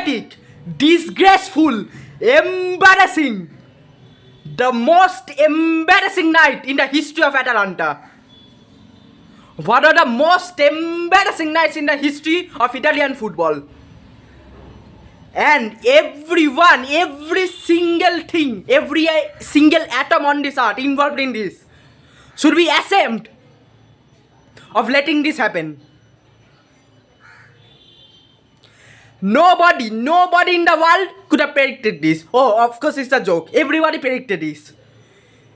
pathetic, disgraceful, embarrassing. The most embarrassing night in the history of Atalanta. One of the most embarrassing nights in the history of Italian football. And everyone, every single thing, every single atom on this earth involved in this should be ashamed of letting this happen. Nobody in the world could have predicted this. Oh, of course it's a joke. Everybody predicted this.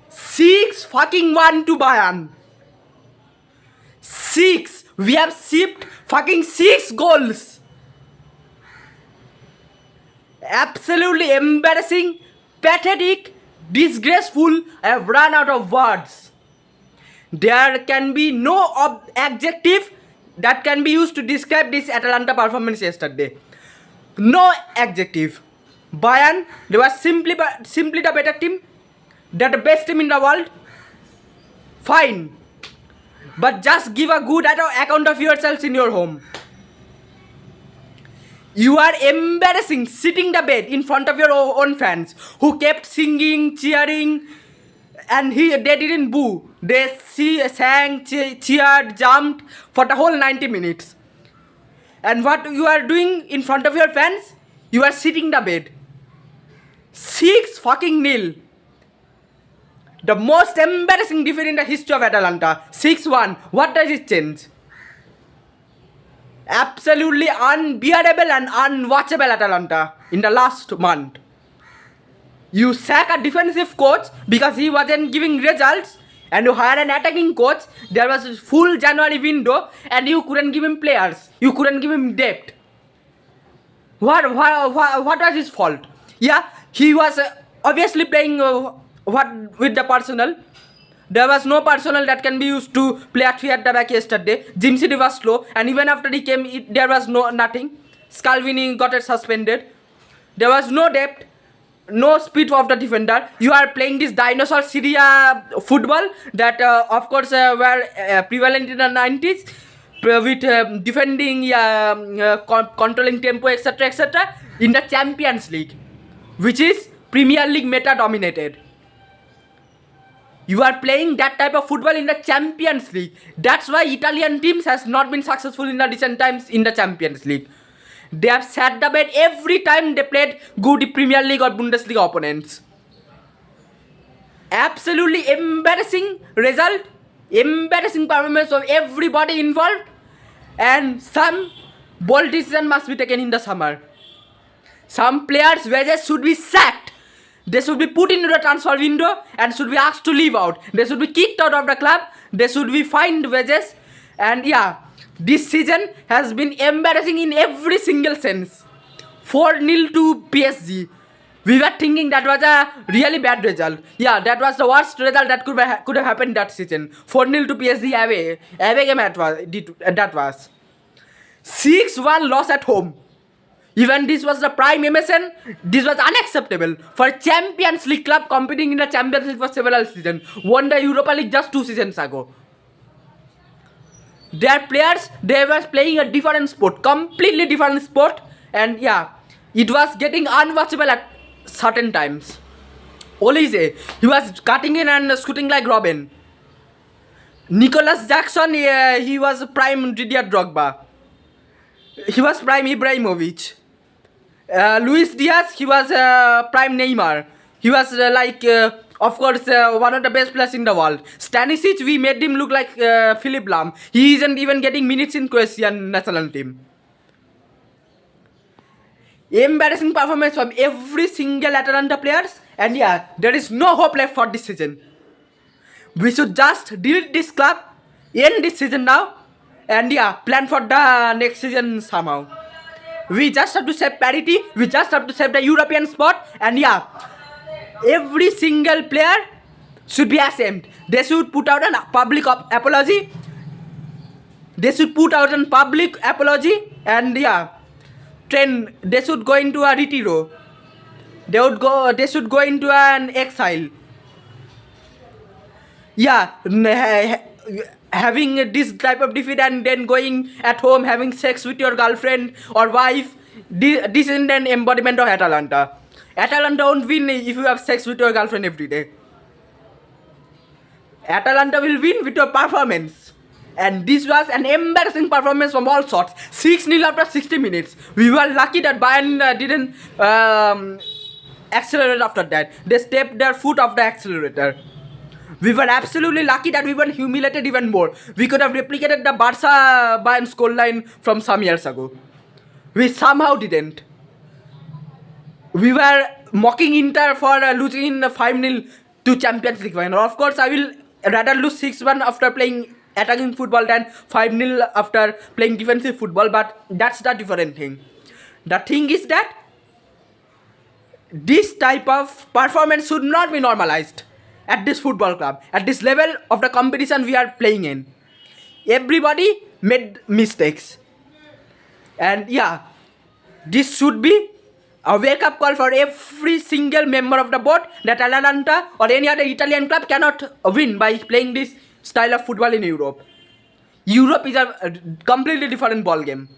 6-1 to Bayern. 6. We have shipped fucking 6 goals. Absolutely embarrassing, pathetic, disgraceful. I have run out of words. There can be no adjective that can be used to describe this Atalanta performance yesterday. No adjective. Bayern, they were simply the better team. They're the best team in the world. Fine. But just give a good account of yourselves in your home. You are embarrassing, sitting the bed in front of your own fans who kept singing, cheering, and they didn't boo. They sang, cheered, jumped for the whole 90 minutes. And what you are doing in front of your fans? You are sitting the bed. 6-0. The most embarrassing defeat in the history of Atalanta. 6-1. What does it change? Absolutely unbearable and unwatchable Atalanta in the last month. You sack a defensive coach because he wasn't giving results, and you hire an attacking coach. There was a full January window and you couldn't give him players. You couldn't give him depth. What was his fault? Yeah, he was obviously playing with the personnel. There was no personnel that can be used to play at 3 at the back yesterday. Jim City was slow, and even after he came, there was nothing. Scalvini got it suspended. There was no depth, no speed of the defender. You are playing this dinosaur Syria football that, of course, were prevalent in the 90s with defending, controlling tempo, etc. in the Champions League, which is Premier League meta dominated. You are playing that type of football in the Champions League. That's why Italian teams has not been successful in the recent times in the Champions League. They have sat the bed every time they played good Premier League or Bundesliga opponents. Absolutely embarrassing result, embarrassing performance of everybody involved, and some bold decision must be taken in the summer. Some players' wages should be sacked. They should be put into the transfer window and should be asked to leave out. They should be kicked out of the club. They should be fined wages. And yeah, this season has been embarrassing in every single sense. 4-0 to PSG. We were thinking that was a really bad result. Yeah, that was the worst result that could have happened that season. 4-0 to PSG away. Away game that was. 6-1 loss at home. Even this was the prime MSN, this was unacceptable for a Champions League club competing in the Champions League for several seasons. Won the Europa League just 2 seasons ago. Their players, they were playing a different sport, completely different sport, and yeah, it was getting unwatchable at certain times. Olise, he was cutting in and shooting like Robin. Nicolas Jackson, he was prime Didier Drogba. He was prime Ibrahimovic. Luis Diaz, he was prime Neymar. He was of course, one of the best players in the world. Stanisic, we made him look like Philip Lahm. He isn't even getting minutes in Croatian national team. Embarrassing performance from every single Atalanta players. And yeah, there is no hope left for this season. We should just delete this club, end this season now, and yeah, plan for the next season somehow. We just have to save parity. We just have to save the European spot. And yeah, every single player should be ashamed. They should put out a public apology. And yeah, they should go into a retiro. They should go into an exile. Yeah, having this type of defeat and then going at home having sex with your girlfriend or wife, This isn't an embodiment of Atalanta. Atalanta won't win if you have sex with your girlfriend every day. Atalanta will win with your performance. And this was an embarrassing performance from all sorts. 6-0 after 60 minutes. We were lucky that Bayern didn't accelerate after that. They stepped their foot off the accelerator. We were absolutely lucky that we were humiliated even more. We could have replicated the Barca Bayern scoreline from some years ago. We somehow didn't. We were mocking Inter for losing in 5-0 to Champions League final. Of course, I will rather lose 6-1 after playing attacking football than 5-0 after playing defensive football, but that's the different thing. The thing is that this type of performance should not be normalized at this football club, at this level of the competition we are playing in. Everybody made mistakes. And yeah, this should be a wake-up call for every single member of the board that Atalanta or any other Italian club cannot win by playing this style of football in Europe. Europe is a completely different ball game.